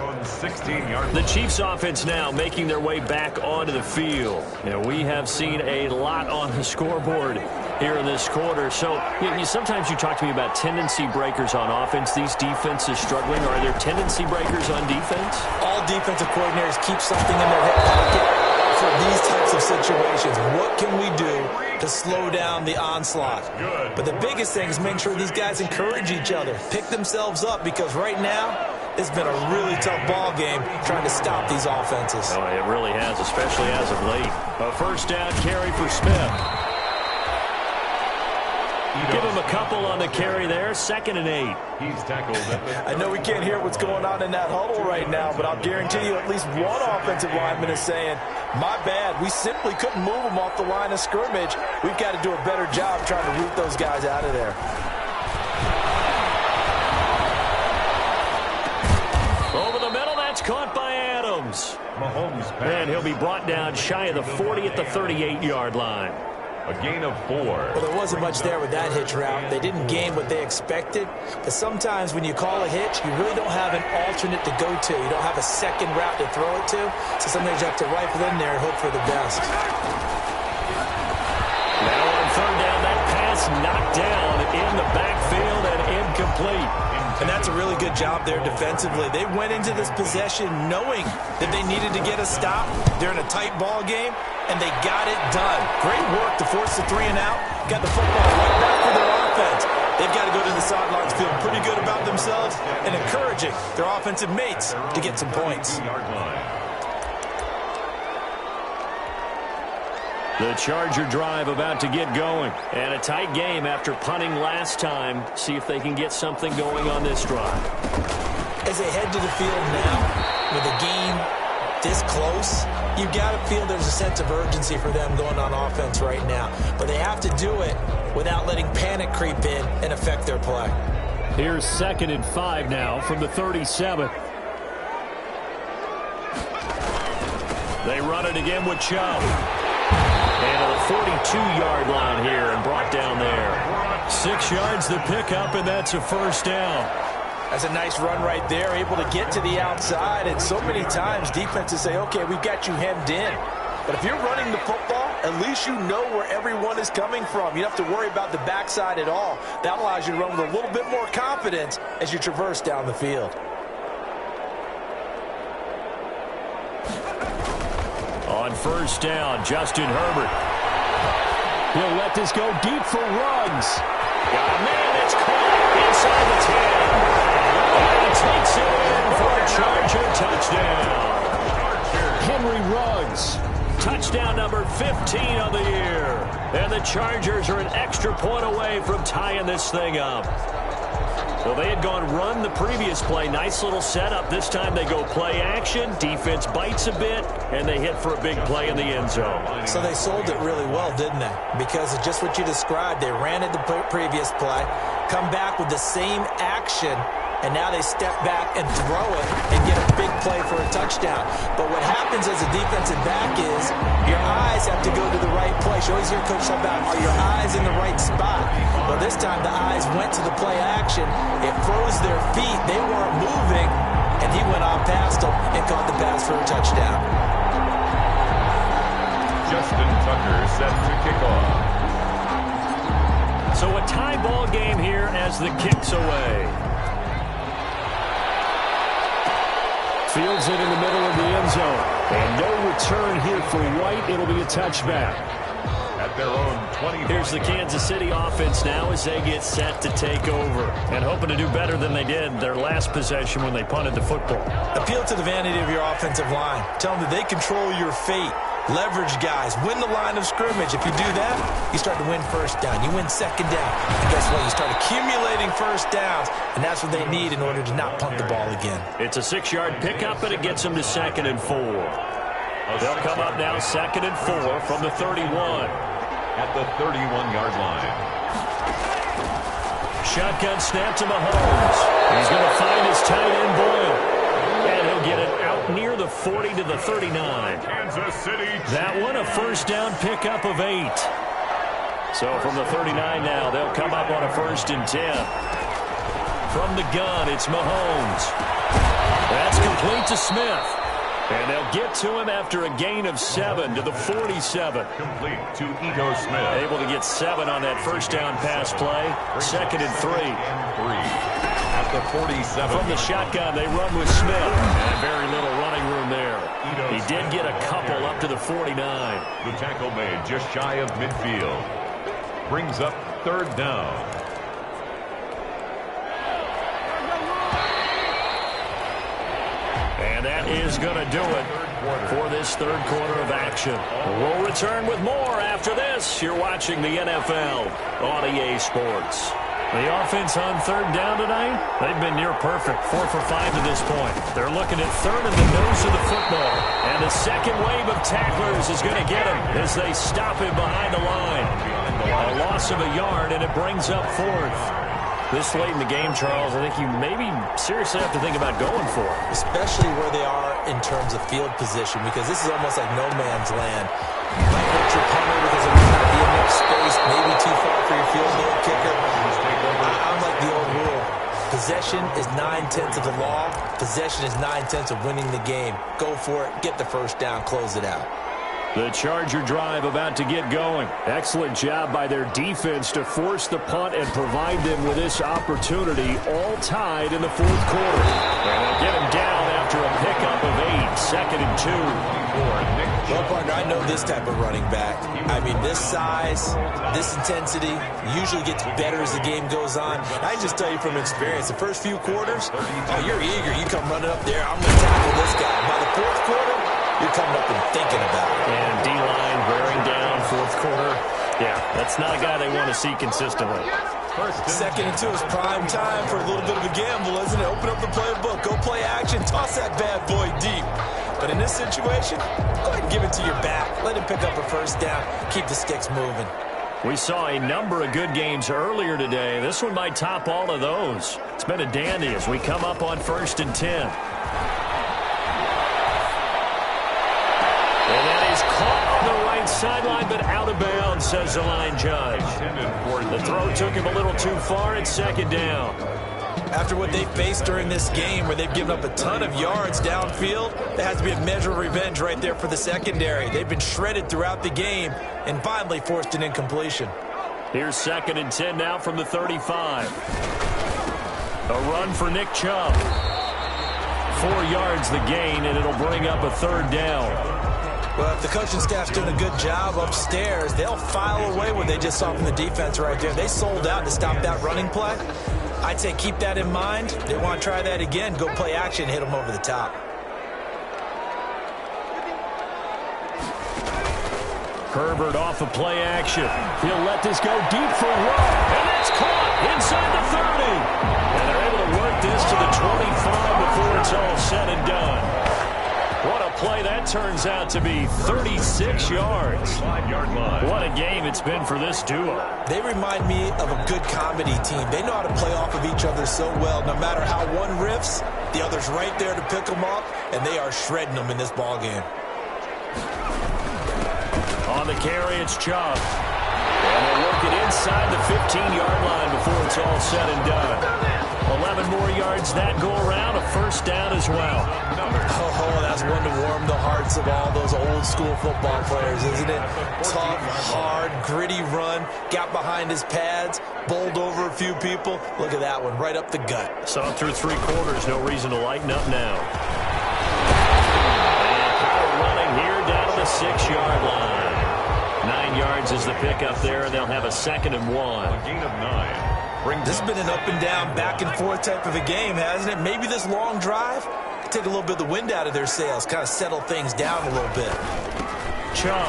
The Chiefs offense now making their way back onto the field. We have seen a lot on the scoreboard here in this quarter. So sometimes you talk to me about tendency breakers on offense. These defenses struggling. Are there tendency breakers on defense? All defensive coordinators keep something in their hip pocket for these types of situations. What can we do to slow down the onslaught? But the biggest thing is making sure these guys encourage each other, pick themselves up, because right now it's been a really tough ball game trying to stop these offenses. Oh, it really has, especially as of late. A 1st down carry for Smith. Give him a couple on the carry there. 2nd and 8. He's tackled. I know we can't hear what's going on in that huddle right now, but I'll guarantee you at least one offensive lineman is saying, my bad, we simply couldn't move them off the line of scrimmage. We've got to do a better job trying to root those guys out of there. Over the middle, that's caught by Adams. And he'll be brought down shy of the 40 at the 38-yard line. A gain of 4. Well, there wasn't much there with that hitch route. They didn't gain what they expected. But sometimes when you call a hitch, you really don't have an alternate to go to. You don't have a second route to throw it to. So sometimes you have to rifle in there and hope for the best. Now on 3rd down, that pass knocked down in the backfield and incomplete. And that's a really good job there defensively. They went into this possession knowing that they needed to get a stop. They're in a tight ball game, and they got it done. Great work to force the 3 and out. Got the football right back to their offense. They've got to go to the sidelines feeling pretty good about themselves and encouraging their offensive mates to get some points. The Charger drive about to get going. And a tight game after punting last time. See if they can get something going on this drive. As they head to the field now with a gain this close, you got to feel there's a sense of urgency for them going on offense right now. But they have to do it without letting panic creep in and affect their play. Here's 2nd and 5 now from the 37. They run it again with Chubb. And to the 42-yard line here and brought down there. 6 yards the pickup, and that's a first down. That's a nice run right there, able to get to the outside. And so many times defenses say, okay, we've got you hemmed in. But if you're running the football, at least you know where everyone is coming from. You don't have to worry about the backside at all. That allows you to run with a little bit more confidence as you traverse down the field. On first down, Justin Herbert. He'll let this go deep for Ruggs. Got a man that's caught inside the 10. And he takes it in for a Charger touchdown. Henry Ruggs, touchdown number 15 of the year. And the Chargers are an extra point away from tying this thing up. Well, they had gone run the previous play. Nice little setup. This time they go play action. Defense bites a bit, and they hit for a big play in the end zone. So they sold it really well, didn't they? Because of just what you described. They ran it the previous play, come back with the same action, and now they step back and throw it and get a big play for a touchdown. But what happens as a defensive back is your eyes have to go to the right place. You always hear Coach talk about, are your eyes in the right spot? Well, this time the eyes went to the play action. It froze their feet. They weren't moving, and he went on past them and caught the pass for a touchdown. Justin Tucker set to kick off. So a tie ball game here as the kick's away. Fields it in the middle of the end zone. And no return here for White. It'll be a touchback. At their own 20. Here's the Kansas City offense now as they get set to take over. And hoping to do better than they did their last possession when they punted the football. Appeal to the vanity of your offensive line. Tell them that they control your fate. Leverage guys. Win the line of scrimmage. If you do that, you start to win first down. You win second down. And guess what? You start accumulating first downs, and that's what they need in order to not punt the ball again. It's a 6-yard pickup, and it gets them to 2nd and 4. They'll come up now 2nd and 4 from the 31. At the 31-yard line. Shotgun snap to Mahomes. He's going to find his tight end Boyle. And he'll get it out near the 40 to the 39. Kansas City. That one a first down pickup of 8. So from the 39 now, they'll come up on a 1st and 10. From the gun, it's Mahomes. That's complete to Smith. And they'll get to him after a gain of 7 to the 47. Complete to Ito Smith. Able to get 7 on that first down pass play. 2nd and 3. At the 47. From the shotgun, they run with Smith. And very little running room there. He did get a couple up to the 49. The tackle made just shy of midfield. Brings up 3rd down. And that is going to do it for this 3rd quarter of action. We'll return with more after this. You're watching the NFL on EA Sports. The offense on 3rd down tonight, they've been near perfect, 4 for 5 to this point. They're looking at 3rd in the nose of the football. And the second wave of tacklers is going to get him as they stop him behind the line. A loss of a yard, and it brings up 4th. This late in the game, Charles, I think you maybe seriously have to think about going for it. Especially where they are in terms of field position, because this is almost like no man's land. You might hurt your punter because there might not be enough space, maybe too far for your field goal kicker. I'm like the old rule. Possession is 9/10 of the law. Possession is 9/10 of winning the game. Go for it. Get the first down. Close it out. The Charger drive about to get going. Excellent job by their defense to force the punt and provide them with this opportunity, all tied in the 4th quarter. And they'll get him down after a pickup of 8, 2nd and 2. Well, partner, I know this type of running back. I mean, this size, this intensity usually gets better as the game goes on. I just tell you from experience, the first few quarters, oh, you're eager. You come running up there, I'm going to tackle this guy. By the 4th quarter, you're coming up and thinking about it. And D-line wearing down 4th quarter. Yeah, that's not a guy they want to see consistently. 2nd and 2 is prime time for a little bit of a gamble, isn't it? Open up the playbook, go play action, toss that bad boy deep. But in this situation, go ahead and give it to your back. Let him pick up a first down. Keep the sticks moving. We saw a number of good games earlier today. This one might top all of those. It's been a dandy as we come up on 1st and 10. And that is caught on the right sideline, but out of bounds, says the line judge. The throw took him a little too far. It's 2nd down. After what they faced during this game where they've given up a ton of yards downfield, there has to be a measure of revenge right there for the secondary. They've been shredded throughout the game and finally forced an incompletion. Here's 2nd and 10 now from the 35. A run for Nick Chubb. 4 yards the gain, and it'll bring up a 3rd down. Well, if the coaching staff's doing a good job upstairs, they'll file away what they just saw from the defense right there. They sold out to stop that running play. I'd say keep that in mind. They want to try that again. Go play action, hit them over the top. Herbert off of play action. He'll let this go deep for one. And that's caught inside the 30. And they're able to work this to the 25 before it's all said and done. What a play that turns out to be. 36 yards. 5-yard line. What a game it's been for this duo. They remind me of a good comedy team. They know how to play off of each other so well. No matter how one riffs, the other's right there to pick them up, and they are shredding them in this ball game. On the carry, it's Chubb. And they'll work it inside the 15-yard line before it's all said and done. 11 more yards that go around, a 1st down as well. Oh, that's one to warm the hearts of all those old school football players, isn't it? Tough, hard, gritty run, got behind his pads, bowled over a few people. Look at that one, right up the gut. Saw it through 3 quarters, no reason to lighten up now. And power running here down to the 6-yard line. 9 yards is the pickup there, and they'll have a 2nd and 1. A gain of 9. This has been an up and down, back and forth type of a game, hasn't it? Maybe this long drive take a little bit of the wind out of their sails, kind of settle things down a little bit. Chubb.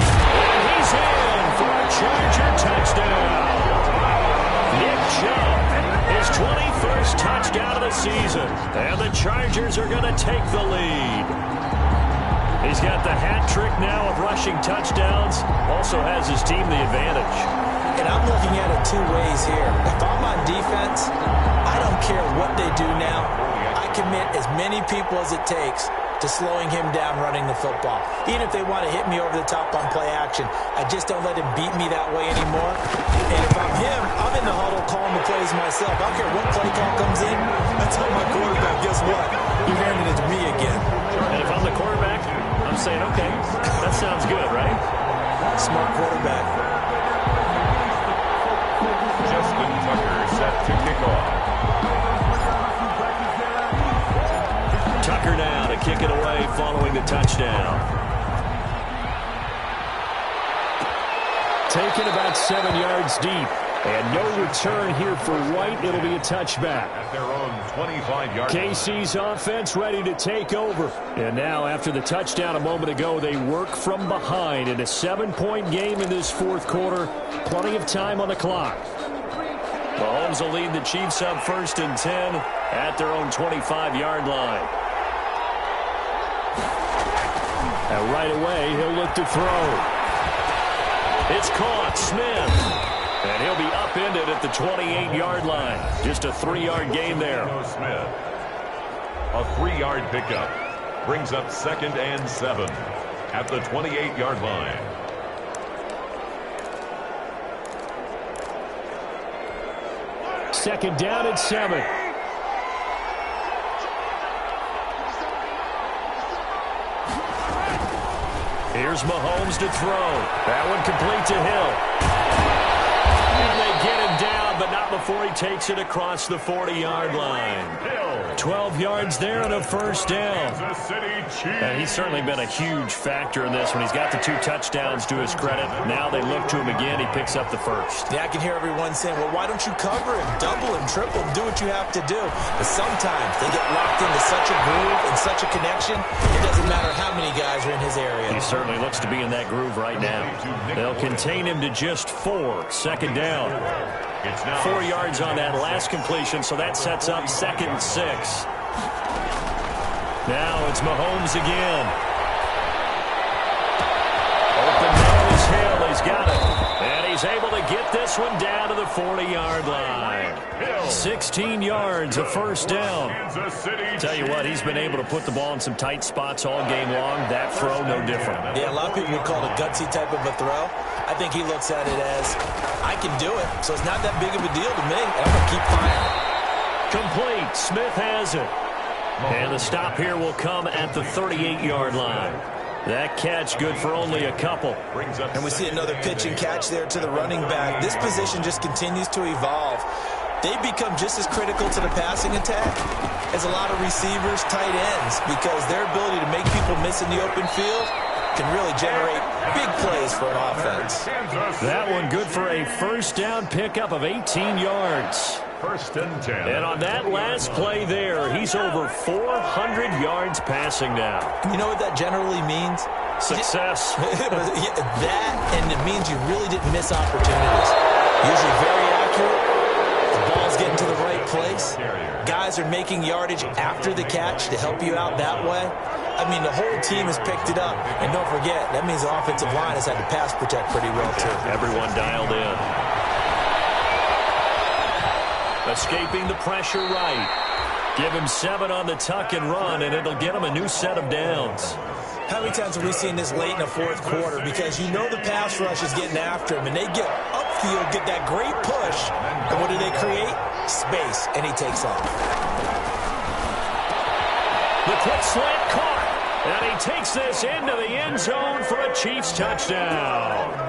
And he's in for a Charger touchdown. Nick Chubb, his 21st touchdown of the season. And the Chargers are going to take the lead. He's got the hat trick now of rushing touchdowns. Also has his team the advantage. And I'm looking at it 2 ways here. If I'm on defense, I don't care what they do now. I commit as many people as it takes to slowing him down running the football. Even if they want to hit me over the top on play action, I just don't let him beat me that way anymore. And if I'm him, I'm in the huddle calling the plays myself. I don't care what play call comes in. I tell my quarterback, guess what? You're handing it to me again. And if I'm the quarterback, I'm saying, okay, that sounds good, right? Smart quarterback. Justin Tucker set to kick off. Tucker now to kick it away following the touchdown. Taken about 7 yards deep. And no return here for White. It'll be a touchback. At their own 25-yard line. KC's offense ready to take over. And now after the touchdown a moment ago, they work from behind in a 7-point game in this 4th quarter. Plenty of time on the clock. Mahomes will lead the Chiefs up 1st and 10 at their own 25-yard line. And right away, he'll look to throw. It's caught. Smith. And he'll be upended at the 28-yard line. Just a 3-yard gain there. Smith. A 3-yard pickup. Brings up 2nd and 7 at the 28-yard line. Second down and 7. Here's Mahomes to throw. That one complete to Hill. And they get him down, but not before he takes it across the 40-yard line. 12 yards there and a 1st down. And he's certainly been a huge factor in this when he's got the 2 touchdowns to his credit. Now they look to him again. He picks up the 1st. Yeah, I can hear everyone saying, well, why don't you cover him, double him, triple him, do what you have to do. But sometimes they get locked into such a groove and such a connection, it doesn't matter how many guys are in his area. He certainly looks to be in that groove right now. They'll contain him to just 4. Second down. 4 yards on that last completion, so that sets up 2nd and 6. Now it's Mahomes again. Open down his hill. He's got it. And he's able to get this one down to the 40-yard line. 16 yards, a first down. Tell you what, he's been able to put the ball in some tight spots all game long. That throw, no different. Yeah, a lot of people would call it a gutsy type of a throw. I think he looks at it as, I can do it, so it's not that big of a deal to me, and I'm going to keep firing. Complete. Smith has it. And the stop here will come at the 38-yard line. That catch good for only a couple. And we see another pitch and catch there to the running back. This position just continues to evolve. They become just as critical to the passing attack as a lot of receivers, tight ends, because their ability to make people miss in the open field can really generate big plays for an offense. That one good for a first down pickup of 18 yards. First and 10. And on that last play there, he's over 400 yards passing now. You know what that generally means? Success. That, and it means you really didn't miss opportunities. Usually very accurate. The ball's getting to the right place. Guys are making yardage after the catch to help you out that way. I mean, the whole team has picked it up. And don't forget, that means the offensive line has had to pass protect pretty well, too. Everyone dialed in. Escaping the pressure right. Give him 7 on the tuck and run, and it'll get him a new set of downs. How many times have we seen this late in the fourth quarter? Because you know the pass rush is getting after him, and they get upfield, get that great push, and what do they create? Space, and he takes off. The quick slant caught, and he takes this into the end zone for a Chiefs touchdown.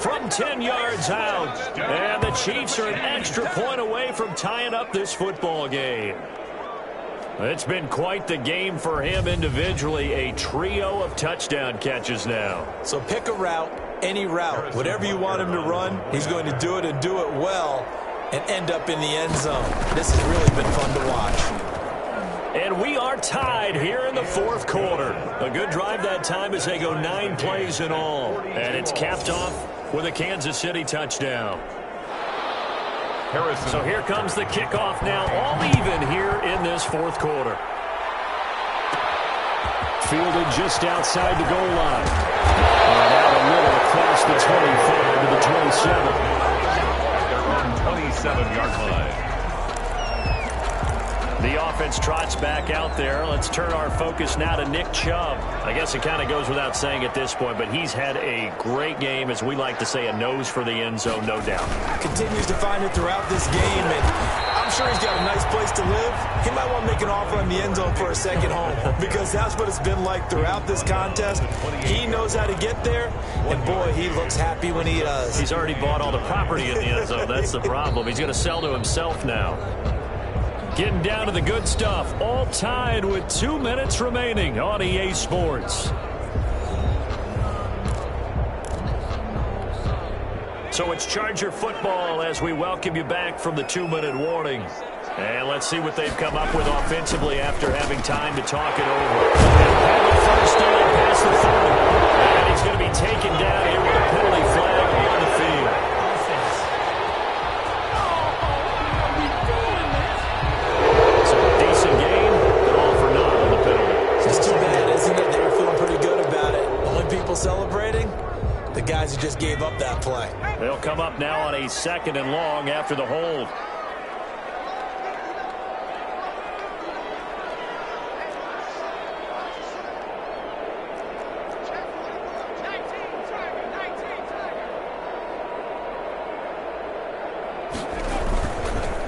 From 10 yards out, and the Chiefs are an extra point away from tying up this football game. It's been quite the game for him individually, a trio of touchdown catches now. So pick a route, any route, whatever you want him to run, he's going to do it and do it well and end up in the end zone. This has really been fun to watch. And we are tied here in the fourth quarter. A good drive that time as they go 9 plays in all. And it's capped off with a Kansas City touchdown. So here comes the kickoff now, all even here in this fourth quarter. Fielded just outside the goal line. And out a little across the 25 to the 27. They're on 27-yard line. The offense trots back out there. Let's turn our focus now to Nick Chubb. I guess it kind of goes without saying at this point, but he's had a great game, as we like to say, a nose for the end zone, no doubt. Continues to find it throughout this game, and I'm sure he's got a nice place to live. He might want to make an offer on the end zone for a second home, because that's what it's been like throughout this contest. He knows how to get there, and boy, he looks happy when he does. He's already bought all the property in the end zone. That's the problem. He's going to sell to himself now. Getting down to the good stuff, all tied with 2 minutes remaining on EA Sports. So it's Charger football as we welcome you back from the 2-minute warning. And let's see what they've come up with offensively after having time to talk it over. And the first down past the 30. And he's going to be taken down here with a penalty flag on the field. Celebrating the guys who just gave up that play. They'll come up now on a 2nd and long after the hold.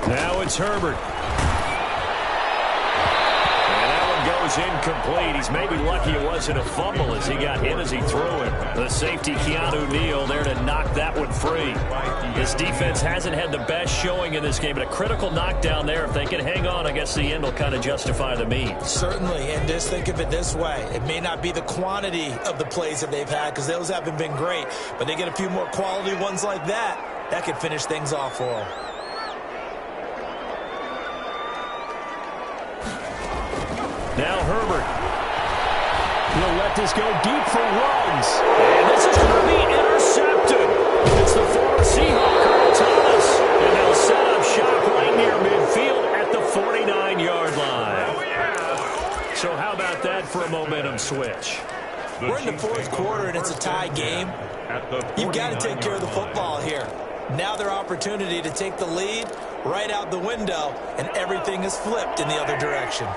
Now it's Herbert. Incomplete. He's maybe lucky it wasn't a fumble as he got hit as he threw it. The safety, Keanu Neal, there to knock that one free. This defense hasn't had the best showing in this game, but a critical knockdown there. If they can hang on, I guess the end will kind of justify the means. Certainly, and just think of it this way. It may not be the quantity of the plays that they've had, because those haven't been great, but they get a few more quality ones like that could finish things off for them. Now Herbert. He'll let this go deep for runs. And this is going to be intercepted. It's the former Seahawk, Earl Thomas. And they'll set up shop right near midfield at the 49-yard line. So how switch. We're in the fourth quarter, and it's a tie game. You've got to take care of the football here. Now their opportunity to take the lead right out the window, and everything is flipped in the other direction.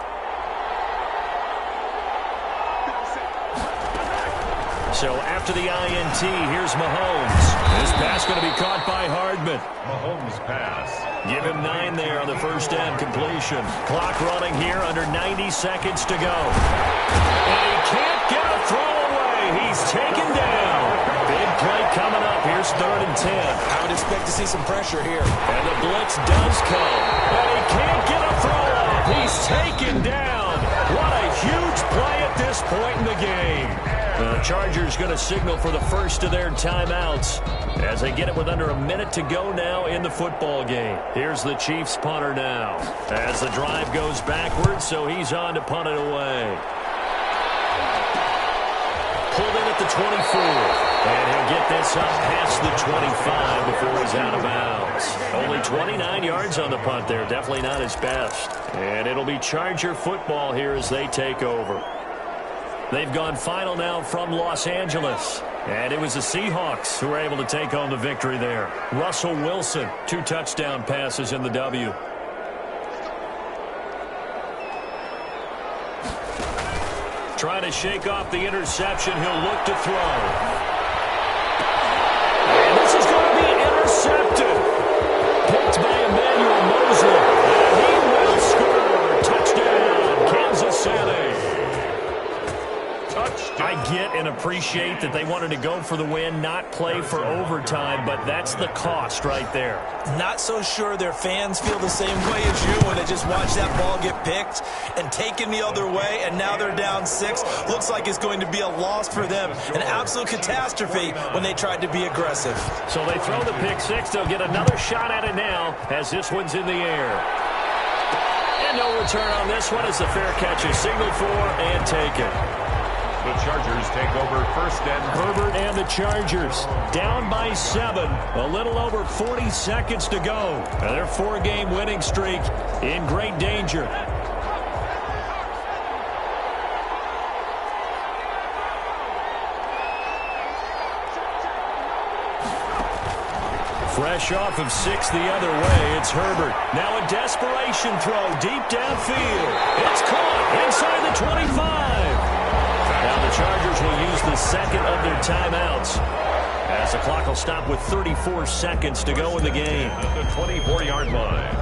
So after the INT, here's Mahomes. This pass going to be caught by Hardman. Mahomes pass. Give him 9 there on the first down completion. Clock running here, under 90 seconds to go. And he can't get a throw away. He's taken down. Big play coming up. Here's 3rd and 10. I would expect to see some pressure here. And the blitz does come. And he can't get a throw off. He's taken down. What a huge play at this point in the game. The Chargers going to signal for the first of their timeouts as they get it with under a minute to go now in the football game. Here's the Chiefs punter now as the drive goes backwards, so he's on to punt it away. Pulled in at the 24, and he'll get this up past the 25 before he's out of bounds. Only 29 yards on the punt there, definitely not his best. And it'll be Charger football here as they take over. They've gone final now from Los Angeles. And it was the Seahawks who were able to take home the victory there. Russell Wilson, 2 touchdown passes in the W. Trying to shake off the interception. He'll look to throw. And this is going to be intercepted. Picked by Emmanuel Mosley. And he will score. Touchdown, Kansas City. I get and appreciate that they wanted to go for the win, not play for overtime, but that's the cost right there. Not so sure their fans feel the same way as you when they just watch that ball get picked and taken the other way, and now they're down 6. Looks like it's going to be a loss for them. An absolute catastrophe when they tried to be aggressive. So they throw the pick 6. They'll get another shot at it now as this one's in the air. And no return on this one as the fair catch is signaled for and taken. The Chargers take over first and Herbert and the Chargers down by 7. A little over 40 seconds to go. And their 4-game winning streak in great danger. Fresh off of 6 the other way, it's Herbert. Now a desperation throw deep downfield. It's caught inside the 25. Now the Chargers will use the second of their timeouts as the clock will stop with 34 seconds to go in the game. At the 24-yard line.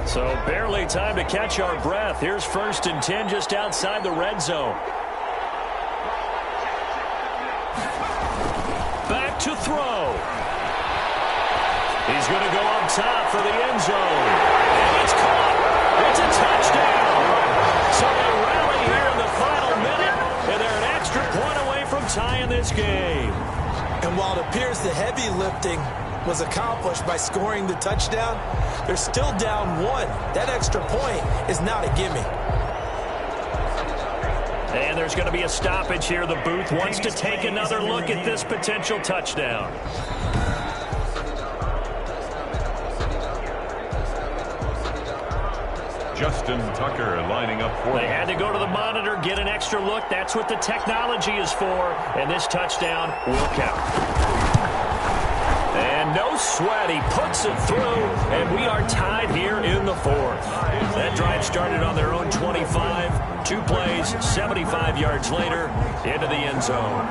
So barely time to catch our breath. Here's 1st and 10 just outside the red zone. Back to throw. He's going to go up top for the end zone. And it's caught. It's a touchdown. So they rally here in the final minute, and they're an extra point away from tying this game. And while it appears the heavy lifting was accomplished by scoring the touchdown, they're still down 1. That extra point is not a gimme. And there's going to be a stoppage here. The booth wants to take another look at this potential touchdown. Justin Tucker lining up for They had to go to the monitor, get an extra look. That's what the technology is for. And this touchdown will count. And no sweat. He puts it through. And we are tied here in the 4th. That drive started on their own 25. 2 plays, 75 yards later, into the end zone.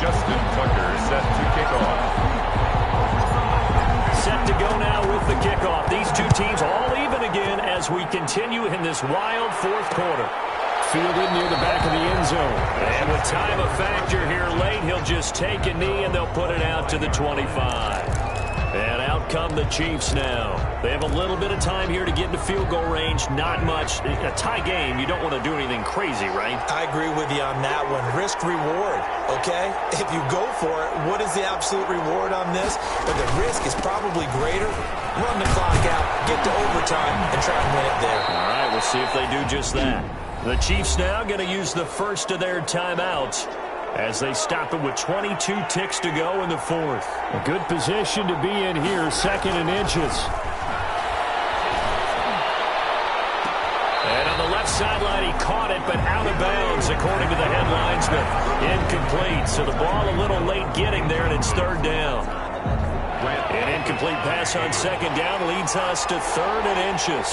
Justin Tucker set to kick off. Set to go now with the kickoff. These 2 teams all even again as we continue in this wild 4th quarter. Fielded near the back of the end zone. And with time a factor here late, he'll just take a knee and they'll put it out to the 25. And out come the Chiefs now. They have a little bit of time here to get into field goal range. Not much. A tie game, you don't want to do anything crazy, right? I agree with you on that one. Risk reward, okay? If you go for it, what is the absolute reward on this? But the risk is probably greater. Run the clock out, get to overtime, and try and win it there. All right, we'll see if they do just that. The Chiefs now going to use the first of their timeouts as they stop it with 22 ticks to go in the fourth. A good position to be in here, 2nd and inches. And on the left sideline, he caught it, but out of bounds, according to the head linesman. Incomplete, so the ball a little late getting there, and it's 3rd down. An incomplete pass on 2nd down leads us to 3rd and inches.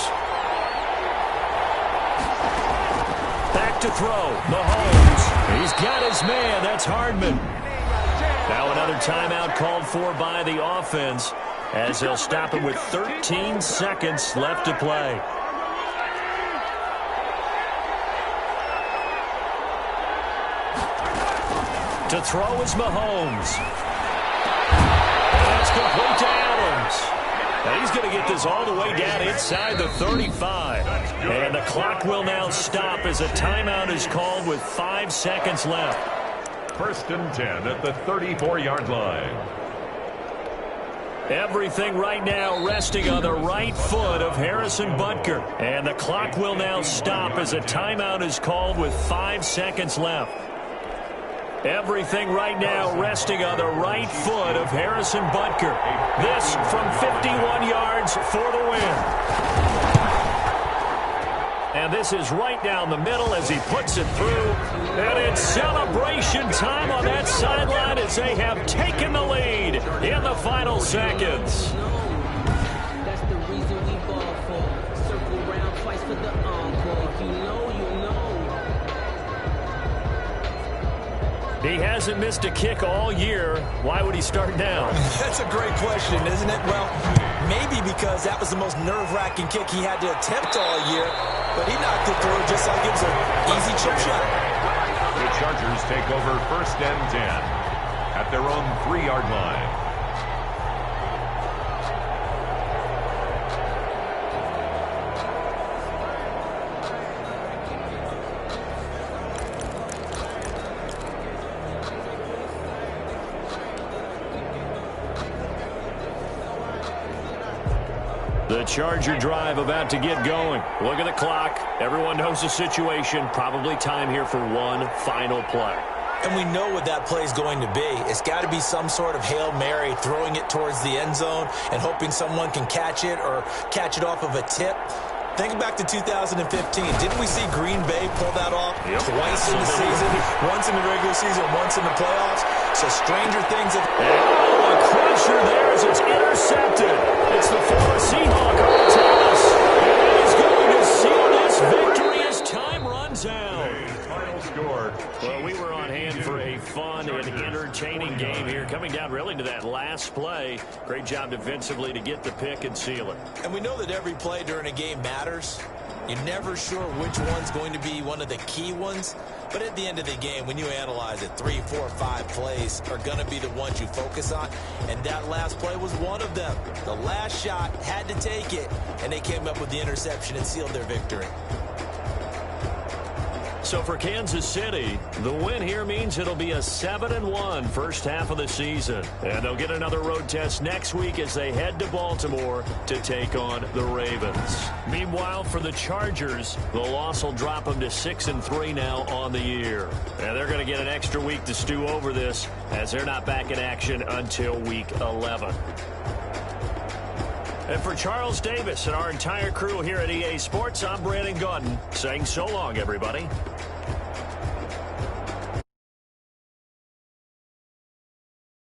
Back to throw, Mahomes. He's got his man, that's Hardman. Now another timeout called for by the offense as they'll stop it with 13 seconds left to play. To throw is Mahomes. That's complete to Adams. Now he's going to get this all the way down inside the 35. And the clock will now stop as a timeout is called with 5 seconds left. 1st and 10 at the 34-yard line. Everything right now resting on the right foot of Harrison Butker. And the clock will now stop as a timeout is called with 5 seconds left. Everything right now resting on the right foot of Harrison Butker. This from 51 yards for the win. And this is right down the middle as he puts it through. And it's celebration time on that sideline as they have taken the lead in the final seconds. That's the reason we ball for. Circle round twice for the encore. You know, you know. He hasn't missed a kick all year. Why would he start now? That's a great question, isn't it? Well, maybe because that was the most nerve-wracking kick he had to attempt all year, but he knocked it through just like it was an easy chip shot. The Chargers take over 1st and 10 at their own 3-yard line. The Charger drive about to get going. Look at the clock. Everyone knows the situation. Probably time here for one final play. And we know what that play is going to be. It's got to be some sort of Hail Mary, throwing it towards the end zone and hoping someone can catch it or catch it off of a tip. Think back to 2015. Didn't we see Green Bay pull that off twice in the season? Once in the regular season, once in the playoffs. So stranger things have... Oh, a crusher there as it's intercepted. It's the former Seahawk, Earl Thomas. And he's going to seal this victory as time runs out. Final score. Well, we were on hand for a fun and entertaining game here. Coming down really to that last play. Great job defensively to get the pick and seal it. And we know that every play during a game matters. You're never sure which one's going to be one of the key ones. But at the end of the game, when you analyze it, 3, 4, 5 plays are going to be the ones you focus on. And that last play was one of them. The last shot had to take it, and they came up with the interception and sealed their victory. So for Kansas City, the win here means it'll be a 7-1 first half of the season. And they'll get another road test next week as they head to Baltimore to take on the Ravens. Meanwhile, for the Chargers, the loss will drop them to 6-3 now on the year. And they're going to get an extra week to stew over this as they're not back in action until week 11. And for Charles Davis and our entire crew here at EA Sports, I'm Brandon Gaudin saying so long, everybody.